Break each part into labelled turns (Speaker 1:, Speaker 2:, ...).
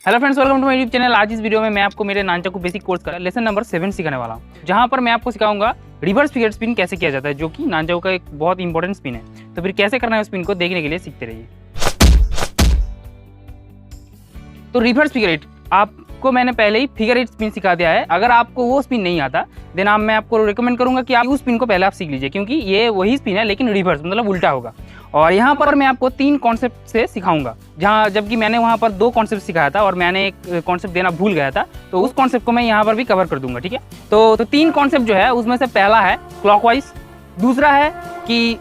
Speaker 1: Hello friends, welcome to my YouTube channel. आज इस video में मैं आपको मेरे नानचाकू बेसिक कोर्स का लेसन नंबर 7 सिखाने वाला हूं, जहां पर मैं आपको सिखाऊंगा रिवर्स फिगर स्पिन कैसे किया जाता है, जो कि नानचाकू का एक बहुत इंपॉर्टेंट स्पिन है। तो फिर कैसे करना है उस स्पिन को देखने के लिए सीखते रहिए। तो रिवर्स फिगर 8 आपको मैंने पहले ही फिगर 8 स्पिन सिखा दिया है। अगर आपको वो स्पिन नहीं आता देन मैं आपको रिकमेंड करूंगा कि आप उस स्पिन को पहले आप सीख लीजिए, क्योंकि ये वही स्पिन है लेकिन रिवर्स मतलब उल्टा होगा। और यहाँ पर मैं आपको 3 कॉन्सेप्ट से सिखाऊंगा, जहाँ जबकि मैंने वहाँ पर 2 कॉन्सेप्ट सिखाया था और मैंने एक कॉन्सेप्ट देना भूल गया था, तो उस कॉन्सेप्ट को मैं यहाँ पर भी कवर कर दूंगा। ठीक है, तो 3 कॉन्सेप्ट जो है उसमें से पहला है क्लॉकवाइज, दूसरा है कि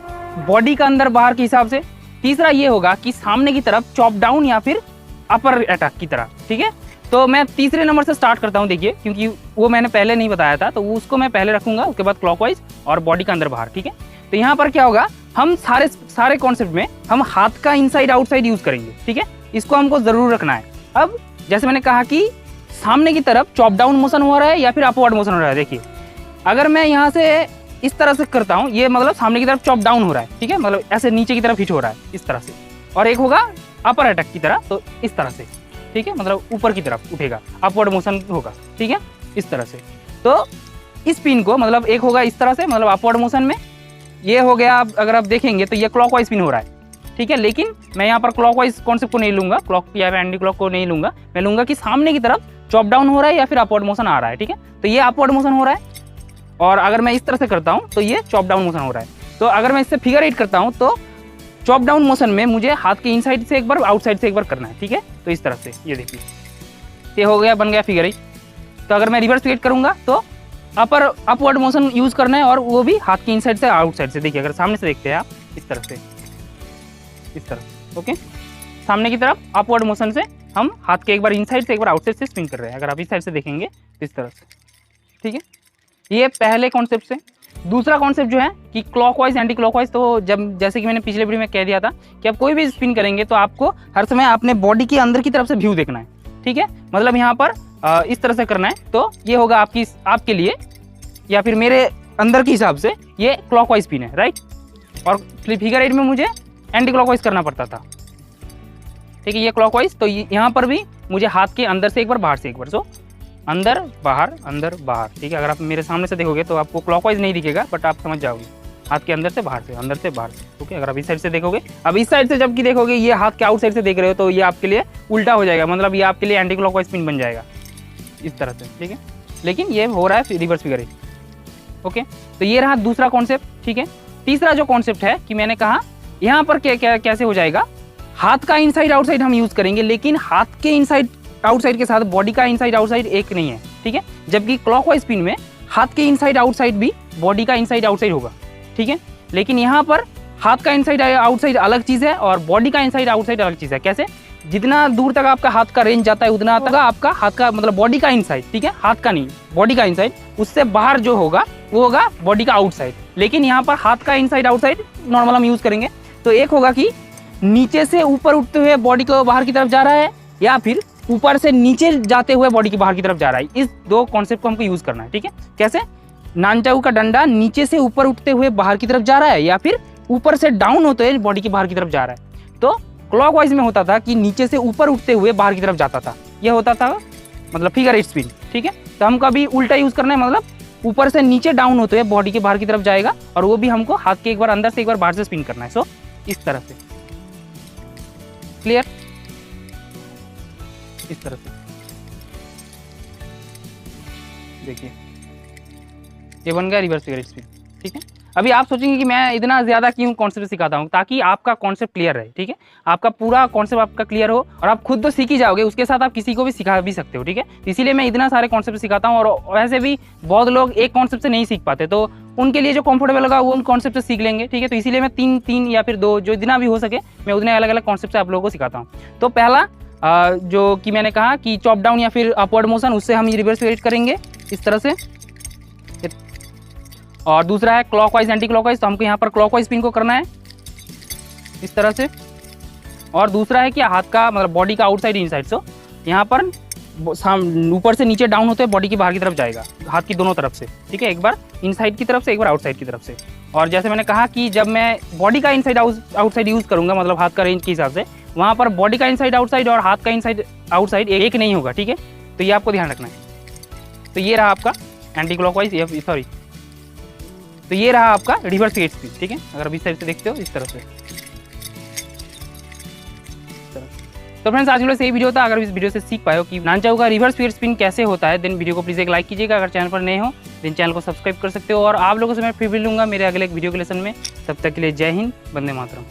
Speaker 1: बॉडी का अंदर बाहर के हिसाब से, तीसरा ये होगा कि सामने की तरफ चॉप डाउन या फिर अपर अटैक की तरह। ठीक है, तो मैं तीसरे नंबर से स्टार्ट करता हूँ, देखिए, क्योंकि वो मैंने पहले नहीं बताया था, तो उसको मैं पहले रखूंगा, उसके बाद क्लॉकवाइज और बॉडी का अंदर बाहर। ठीक है, तो यहाँ पर क्या होगा, हम सारे कॉन्सेप्ट में हम हाथ का इनसाइड आउटसाइड यूज करेंगे। ठीक है, इसको हमको जरूर रखना है। अब जैसे मैंने कहा कि सामने की तरफ चॉप डाउन मोशन हो रहा है या फिर अपवर्ड मोशन हो रहा है। देखिए, अगर मैं यहाँ से इस तरह से करता हूँ, ये मतलब सामने की तरफ चॉप डाउन हो रहा है। ठीक है, मतलब ऐसे नीचे की तरफ हिट हो रहा है इस तरह से, और एक होगा अपर अटैक की तरह, तो इस तरह से। ठीक है, मतलब ऊपर की तरफ उठेगा, अपवर्ड मोशन होगा। ठीक है, इस तरह से। तो इस पिन को मतलब एक होगा इस तरह से, मतलब अपवर्ड मोशन में ये हो गया। अगर आप देखेंगे तो ये क्लॉकवाइज पिन हो रहा है। ठीक है, लेकिन मैं यहाँ पर क्लॉकवाइज कॉन्सेप्ट को नहीं लूंगा, क्लॉक या एंटी क्लॉक को नहीं लूंगा, मैं लूंगा कि सामने की तरफ चॉप डाउन हो रहा है या फिर अपवर्ड मोशन आ रहा है। ठीक है, तो ये अपवर्ड मोशन हो रहा है, और अगर मैं इस तरह से करता हूँ तो ये चॉप डाउन मोशन हो रहा है। तो अगर मैं इससे फिगर 8 करता हूँ तो चॉप डाउन मोशन में मुझे हाथ के इनसाइड से एक बार, आउटसाइड से एक बार करना है। ठीक है, तो इस तरह से ये देखिए, ये हो गया, बन गया फिगर 8। तो अगर मैं रिवर्स फिगर करूंगा तो अपवर्ड मोशन यूज करना है, और वो भी हाथ की इनसाइड से आउटसाइड से। देखिए, अगर सामने से देखते हैं आप, इस तरह से, इस तरह। ओके, सामने की तरफ अपवर्ड मोशन से हम हाथ के एक बार इनसाइड से एक बार आउटसाइड से स्पिन कर रहे हैं। अगर आप इस साइड से देखेंगे तो इस तरह से। ठीक है, ये पहले कॉन्सेप्ट से। दूसरा कॉन्सेप्ट जो है कि क्लॉकवाइज एंटी क्लॉकवाइज, तो जब जैसे कि मैंने पिछले वीडियो में कह दिया था कि आप कोई भी स्पिन करेंगे तो आपको हर समय अपने बॉडी के अंदर की तरफ से व्यू देखना है। ठीक है, मतलब यहाँ पर इस तरह से करना है, तो ये होगा आपके लिए, या फिर मेरे अंदर के हिसाब से ये क्लॉकवाइज पिन है, राइट। और फिगर 8 में मुझे एंटी क्लॉकवाइज करना पड़ता था। ठीक है, ये क्लॉकवाइज, तो यहाँ पर भी मुझे हाथ के अंदर से एक बार, बाहर से एक बार, सो अंदर बाहर अंदर बाहर। ठीक है, अगर आप मेरे सामने से देखोगे तो आपको क्लॉकवाइज नहीं दिखेगा, बट आप समझ जाओगे, हाथ के अंदर से बाहर से, अंदर से बाहर से। ओके, अगर आप इस साइड से देखोगे, अब इस साइड से जबकि देखोगे, ये हाथ के आउट साइड से देख रहे हो, तो ये आपके लिए उल्टा हो जाएगा, मतलब ये आपके लिए एंटी क्लॉकवाइज पिन बन जाएगा इस तरह से। ठीक है, लेकिन ये हो रहा है रिवर्स फिगर 8। ओके, तो ये रहा दूसरा कॉन्सेप्ट। ठीक है, तीसरा जो कॉन्सेप्ट है कि मैंने कहा यहाँ पर कैसे हो जाएगा, हाथ का इनसाइड आउटसाइड हम यूज करेंगे, लेकिन हाथ के इनसाइड आउटसाइड के साथ बॉडी का इनसाइड आउटसाइड एक नहीं है। ठीक है, जबकि क्लॉकवाइज पिन में हाथ के इनसाइड आउटसाइड भी बॉडी का इनसाइड आउटसाइड होगा। ठीक है, लेकिन यहाँ पर हाथ का इनसाइड आउटसाइड अलग चीज है और बॉडी का इनसाइड आउटसाइड अलग चीज है। कैसे? जितना दूर तक आपका हाथ का रेंज जाता है उतना तक आपका हाथ का मतलब बॉडी का इनसाइड, ठीक है, हाथ का नहीं, बॉडी का इनसाइड, उससे बाहर जो होगा वो होगा बॉडी का आउटसाइड। लेकिन यहाँ पर हाथ का इनसाइड आउटसाइड नॉर्मल हम यूज करेंगे, तो एक होगा कि नीचे से ऊपर उठते हुए बॉडी को बाहर की तरफ जा रहा है, या फिर ऊपर से नीचे जाते हुए बॉडी के बाहर की तरफ जा रहा है। इस 2 कॉन्सेप्ट को हमको यूज करना है। ठीक है, कैसे? नानचाकू का डंडा नीचे से ऊपर उठते हुए बाहर की तरफ जा रहा है, या फिर ऊपर से डाउन होते हुए बॉडी के बाहर की तरफ जा रहा है। तो क्लॉकवाइज में होता था कि नीचे से ऊपर उठते हुए बाहर की तरफ जाता था, यह होता था मतलब फिगर 8 स्पिन। ठीक है, तो हमको अभी उल्टा यूज करना है, मतलब ऊपर से नीचे डाउन होते हुए बॉडी के बाहर की तरफ जाएगा, और वो भी हमको हाथ के एक बार अंदर से एक बार बाहर से स्पिन करना है। सो इस तरह से, क्लियर? इस तरह से देखिए, ये बन गया रिवर्स फिगर 8 स्पिन। ठीक है, अभी आप सोचेंगे कि मैं इतना ज़्यादा क्यों कॉन्सेप्ट सिखाता हूँ, ताकि आपका कॉन्सेप्ट क्लियर रहे। ठीक है, आपका पूरा कॉन्सेप्ट आपका क्लियर हो, और आप खुद तो सीख ही जाओगे, उसके साथ आप किसी को भी सिखा भी सकते हो। ठीक है, इसीलिए मैं इतना सारे कॉन्सेप्ट सिखाता हूँ, और वैसे भी बहुत लोग एक कॉन्सेप्ट से नहीं सीख पाते, तो उनके लिए जो कंफर्टेबल होगा वो उन कॉन्सेप्ट से सीख लेंगे। ठीक है, तो इसीलिए मैं तीन या फिर 2, जो जितना भी हो सके मैं उतने अलग अलग कॉन्सेप्ट से आप लोगों को सिखाता हूँ। तो पहला जो कि मैंने कहा कि चॉप डाउन या फिर अपवर्ड मोशन, उससे हम रिवर्स फिगर 8 करेंगे इस तरह से। और दूसरा है क्लॉकवाइज एंटी क्लॉकवाइज, तो हमको यहाँ पर क्लॉकवाइज पिन को करना है इस तरह से। और दूसरा है कि हाथ का मतलब बॉडी का आउटसाइड इनसाइड, सो यहाँ पर ऊपर से नीचे डाउन होते हैं बॉडी की बाहर की तरफ जाएगा, हाथ की दोनों तरफ से। ठीक है, एक बार इनसाइड की तरफ से, एक बार आउटसाइड की तरफ से। और जैसे मैंने कहा कि जब मैं बॉडी का इनसाइड आउटसाइड यूज करूंगा, मतलब हाथ का रेंज के हिसाब से, वहाँ पर बॉडी का इनसाइड आउटसाइड और हाथ का इनसाइड आउटसाइड एक नहीं होगा, ठीक है। तो ये आपको ध्यान रखना है। तो ये रहा आपका एंटी क्लॉकवाइज, सॉरी, तो ये रहा आपका रिवर्स फिगरेट स्पिन, ठीक है। अगर अभी साइड से देखते हो इस तरह से। तो फ्रेंड्स आज के लिए यही वीडियो था। अगर इस वीडियो से सीख पाए हो कि नानचाउ का रिवर्स फिगरेट स्पिन कैसे होता है, देन वीडियो को प्लीज एक लाइक कीजिएगा। अगर चैनल पर नए हो देन चैनल को सब्सक्राइब कर सकते हो। और आप लोगों से मैं फिर मिलूंगा मेरे अगले एक वीडियो के लेसन में। तब तक के लिए जय हिंद, वंदे मातरम।